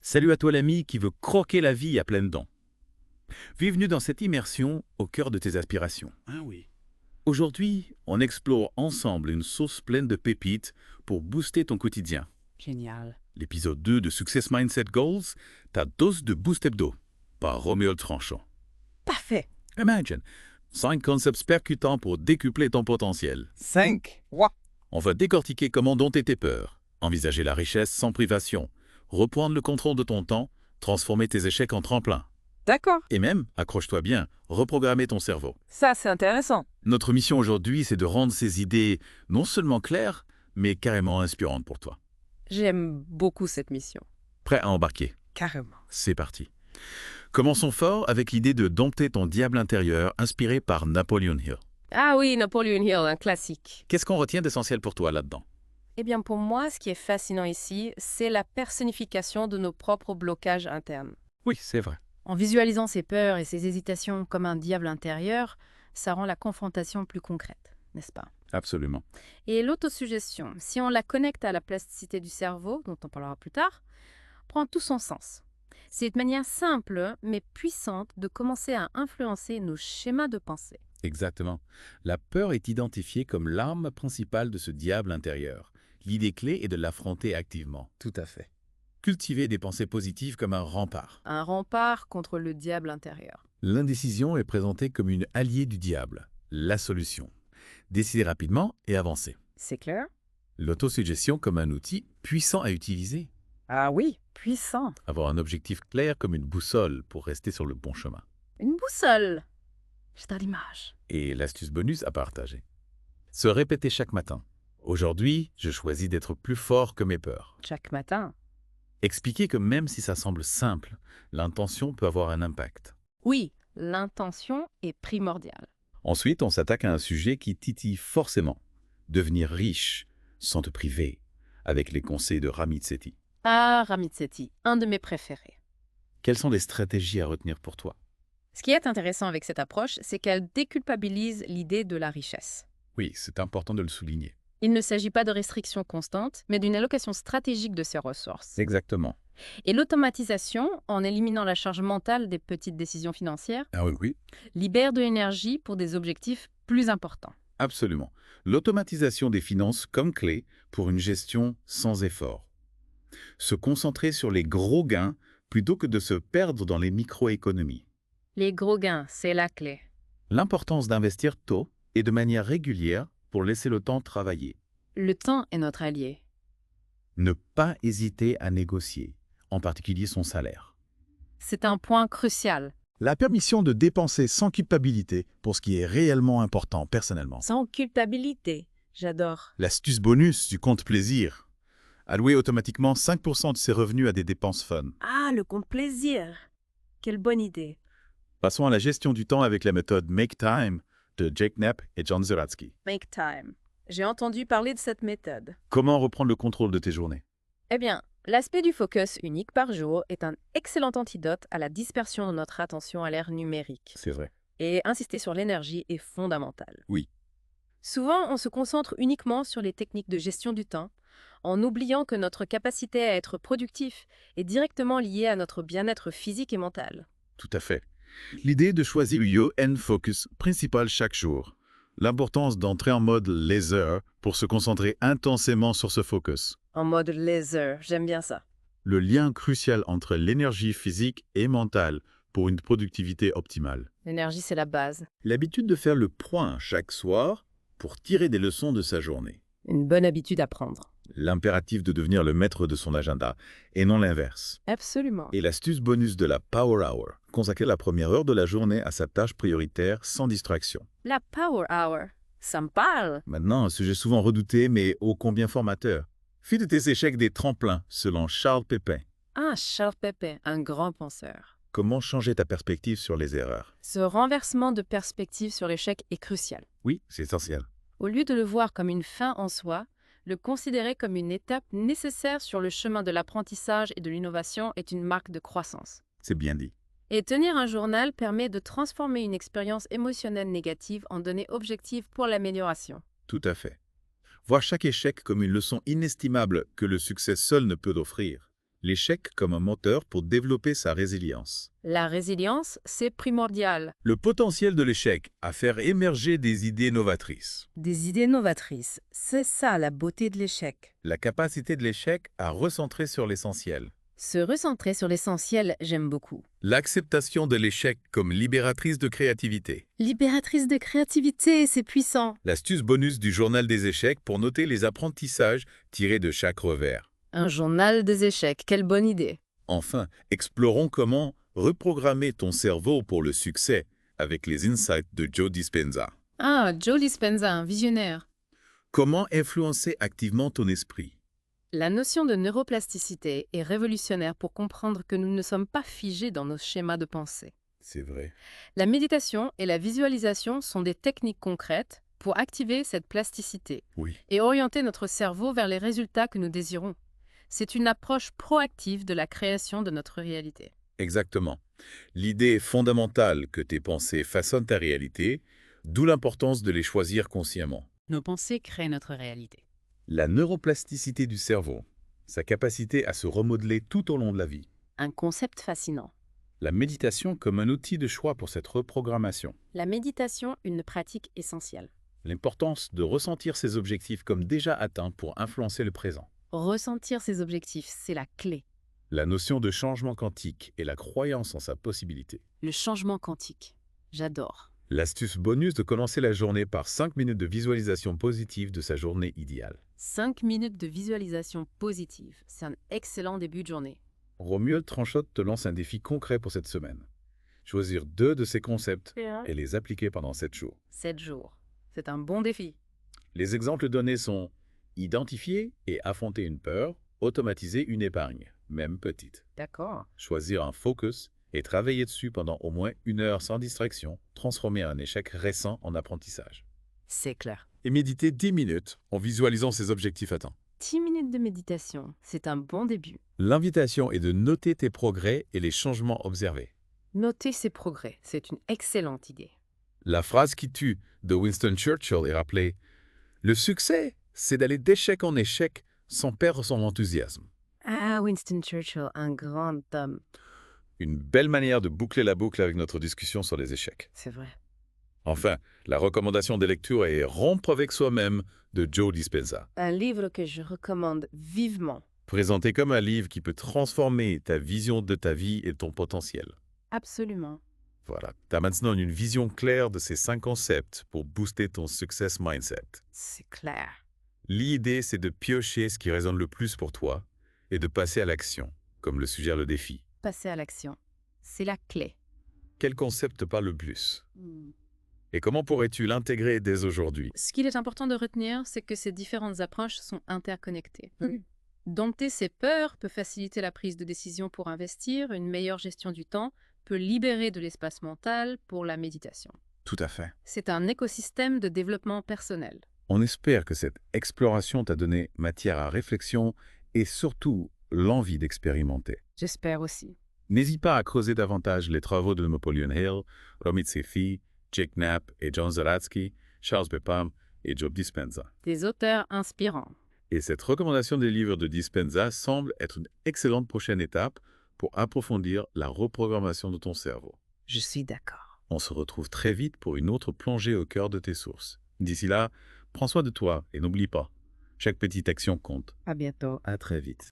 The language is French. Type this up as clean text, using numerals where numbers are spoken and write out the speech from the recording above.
Salut à toi l'ami qui veut croquer la vie à pleines dents. Bienvenue dans cette immersion au cœur de tes aspirations. Ah oui. Aujourd'hui, on explore ensemble une sauce pleine de pépites pour booster ton quotidien. Génial. L'épisode 2 de Success Mindset Goals, ta dose de boost hebdo, par Roméo le Tranchant. Parfait. Imagine, 5 concepts percutants pour décupler ton potentiel. 5. Wow. On va décortiquer comment dompter tes peurs, envisager la richesse sans privation, reprendre le contrôle de ton temps, transformer tes échecs en tremplin. D'accord. Et même, accroche-toi bien, reprogrammer ton cerveau. Ça, c'est intéressant. Notre mission aujourd'hui, c'est de rendre ces idées non seulement claires, mais carrément inspirantes pour toi. J'aime beaucoup cette mission. Prêt à embarquer? Carrément. C'est parti. Commençons fort avec l'idée de dompter ton diable intérieur, inspiré par Napoleon Hill. Ah oui, Napoleon Hill, un classique. Qu'est-ce qu'on retient d'essentiel pour toi là-dedans? Eh bien, pour moi, ce qui est fascinant ici, c'est la personnification de nos propres blocages internes. Oui, c'est vrai. En visualisant ces peurs et ces hésitations comme un diable intérieur, ça rend la confrontation plus concrète, n'est-ce pas? Absolument. Et l'autosuggestion, si on la connecte à la plasticité du cerveau, dont on parlera plus tard, prend tout son sens. C'est une manière simple mais puissante de commencer à influencer nos schémas de pensée. Exactement. La peur est identifiée comme l'arme principale de ce diable intérieur. L'idée clé est de l'affronter activement. Tout à fait. Cultiver des pensées positives comme un rempart. Un rempart contre le diable intérieur. L'indécision est présentée comme une alliée du diable, la solution. Décider rapidement et avancer. C'est clair? L'autosuggestion comme un outil puissant à utiliser. Ah oui, puissant. Avoir un objectif clair comme une boussole pour rester sur le bon chemin. Une boussole. J'adore l'image. Et l'astuce bonus à partager. Se répéter chaque matin. Aujourd'hui, je choisis d'être plus fort que mes peurs. Chaque matin. Expliquer que même si ça semble simple, l'intention peut avoir un impact. Oui, l'intention est primordiale. Ensuite, on s'attaque à un sujet qui titille forcément. Devenir riche, sans te priver, avec les conseils de Ramit Sethi. Ah, Ramit Sethi, un de mes préférés. Quelles sont les stratégies à retenir pour toi? Ce qui est intéressant avec cette approche, c'est qu'elle déculpabilise l'idée de la richesse. Oui, c'est important de le souligner. Il ne s'agit pas de restrictions constantes, mais d'une allocation stratégique de ces ressources. Exactement. Et l'automatisation, en éliminant la charge mentale des petites décisions financières, Ah oui, oui, libère de l'énergie pour des objectifs plus importants. absolument. L'automatisation des finances comme clé pour une gestion sans effort. Se concentrer sur les gros gains plutôt que de se perdre dans les microéconomies. Les gros gains, c'est la clé. L'importance d'investir tôt et de manière régulière pour laisser le temps travailler. Le temps est notre allié. Ne pas hésiter à négocier, en particulier son salaire. C'est un point crucial. La permission de dépenser sans culpabilité pour ce qui est réellement important personnellement. Sans culpabilité. J'adore. L'astuce bonus du compte plaisir. Allouer automatiquement 5% de ses revenus à des dépenses fun. Ah, le compte plaisir. Quelle bonne idée. Passons à la gestion du temps avec la méthode Make Time de Jake Knapp et John Zeratsky. Make time. J'ai entendu parler de cette méthode. Comment reprendre le contrôle de tes journées? Eh bien, l'aspect du focus unique par jour est un excellent antidote à la dispersion de notre attention à l'ère numérique. C'est vrai. Et insister sur l'énergie est fondamental. Oui. Souvent, on se concentre uniquement sur les techniques de gestion du temps, en oubliant que notre capacité à être productif est directement liée à notre bien-être physique et mental. Tout à fait. L'idée de choisir Yo and Focus principal chaque jour. L'importance d'entrer en mode laser pour se concentrer intensément sur ce focus. En mode laser, j'aime bien ça. Le lien crucial entre l'énergie physique et mentale pour une productivité optimale. L'énergie, c'est la base. L'habitude de faire le point chaque soir pour tirer des leçons de sa journée. Une bonne habitude à prendre. L'impératif de devenir le maître de son agenda et non l'inverse. Absolument. Et l'astuce bonus de la Power Hour, consacrer la première heure de la journée à sa tâche prioritaire sans distraction. La Power Hour, ça me parle. Maintenant, un sujet souvent redouté mais ô combien formateur. Fais de tes échecs des tremplins, selon Charles Pépin. Ah, Charles Pépin, un grand penseur. Comment changer ta perspective sur les erreurs? Ce renversement de perspective sur l'échec est crucial. Oui, c'est essentiel. Au lieu de le voir comme une fin en soi, le considérer comme une étape nécessaire sur le chemin de l'apprentissage et de l'innovation est une marque de croissance. C'est bien dit. Et tenir un journal permet de transformer une expérience émotionnelle négative en données objectives pour l'amélioration. Tout à fait. Voir chaque échec comme une leçon inestimable que le succès seul ne peut offrir. L'échec comme un moteur pour développer sa résilience. La résilience, c'est primordial. Le potentiel de l'échec à faire émerger des idées novatrices. Des idées novatrices, c'est ça la beauté de l'échec. La capacité de l'échec à recentrer sur l'essentiel. Se recentrer sur l'essentiel, j'aime beaucoup. L'acceptation de l'échec comme libératrice de créativité. Libératrice de créativité, c'est puissant. L'astuce bonus du journal des échecs pour noter les apprentissages tirés de chaque revers. Un journal des échecs, quelle bonne idée. Enfin, explorons comment reprogrammer ton cerveau pour le succès avec les insights de Joe Dispenza. Ah, Joe Dispenza, un visionnaire. Comment influencer activement ton esprit? La notion de neuroplasticité est révolutionnaire pour comprendre que nous ne sommes pas figés dans nos schémas de pensée. C'est vrai. La méditation et la visualisation sont des techniques concrètes pour activer cette plasticité Oui. et orienter notre cerveau vers les résultats que nous désirons. C'est une approche proactive de la création de notre réalité. Exactement. L'idée est fondamentale que tes pensées façonnent ta réalité, d'où l'importance de les choisir consciemment. Nos pensées créent notre réalité. La neuroplasticité du cerveau, sa capacité à se remodeler tout au long de la vie. Un concept fascinant. La méditation comme un outil de choix pour cette reprogrammation. La méditation, une pratique essentielle. L'importance de ressentir ses objectifs comme déjà atteints pour influencer le présent. Ressentir ses objectifs, c'est la clé. La notion de changement quantique et la croyance en sa possibilité. Le changement quantique. J'adore. L'astuce bonus de commencer la journée par 5 minutes de visualisation positive de sa journée idéale. 5 minutes de visualisation positive. C'est un excellent début de journée. Romuald Tranchotte te lance un défi concret pour cette semaine. Choisir 2 de ces concepts et les appliquer pendant 7 jours. 7 jours. C'est un bon défi. Les exemples donnés sont identifier et affronter une peur, automatiser une épargne, même petite. D'accord. Choisir un focus et travailler dessus pendant au moins 1 heure sans distraction, transformer un échec récent en apprentissage. C'est clair. Et méditer 10 minutes en visualisant ses objectifs atteints. 10 minutes de méditation, c'est un bon début. L'invitation est de noter tes progrès et les changements observés. Noter ses progrès, c'est une excellente idée. La phrase qui tue de Winston Churchill est rappelée « Le succès, c'est d'aller d'échec en échec sans perdre son enthousiasme. » Ah, Winston Churchill, un grand homme. Une belle manière de boucler la boucle avec notre discussion sur les échecs. C'est vrai. Enfin, la recommandation des lectures est Rompre avec soi-même de Joe Dispenza. Un livre que je recommande vivement. Présenté comme un livre qui peut transformer ta vision de ta vie et ton potentiel. Absolument. Voilà, tu as maintenant une vision claire de ces 5 concepts pour booster ton success mindset. C'est clair. L'idée, c'est de piocher ce qui résonne le plus pour toi et de passer à l'action, comme le suggère le défi. Passer à l'action. C'est la clé. Quel concept te parle le plus? Et comment pourrais-tu l'intégrer dès aujourd'hui? Ce qu'il est important de retenir, c'est que ces différentes approches sont interconnectées. Dompter ses peurs peut faciliter la prise de décision pour investir, une meilleure gestion du temps peut libérer de l'espace mental pour la méditation. Tout à fait. C'est un écosystème de développement personnel. On espère que cette exploration t'a donné matière à réflexion et surtout l'envie d'expérimenter. J'espère aussi. N'hésite pas à creuser davantage les travaux de Napoleon Hill, Ramit Sefi, Jake Knapp et John Zeratsky, Charles Bepam et Joe Dispenza. Des auteurs inspirants. Et cette recommandation des livres de Dispenza semble être une excellente prochaine étape pour approfondir la reprogrammation de ton cerveau. Je suis d'accord. On se retrouve très vite pour une autre plongée au cœur de tes sources. D'ici là, prends soin de toi et n'oublie pas, chaque petite action compte. À bientôt. À très vite.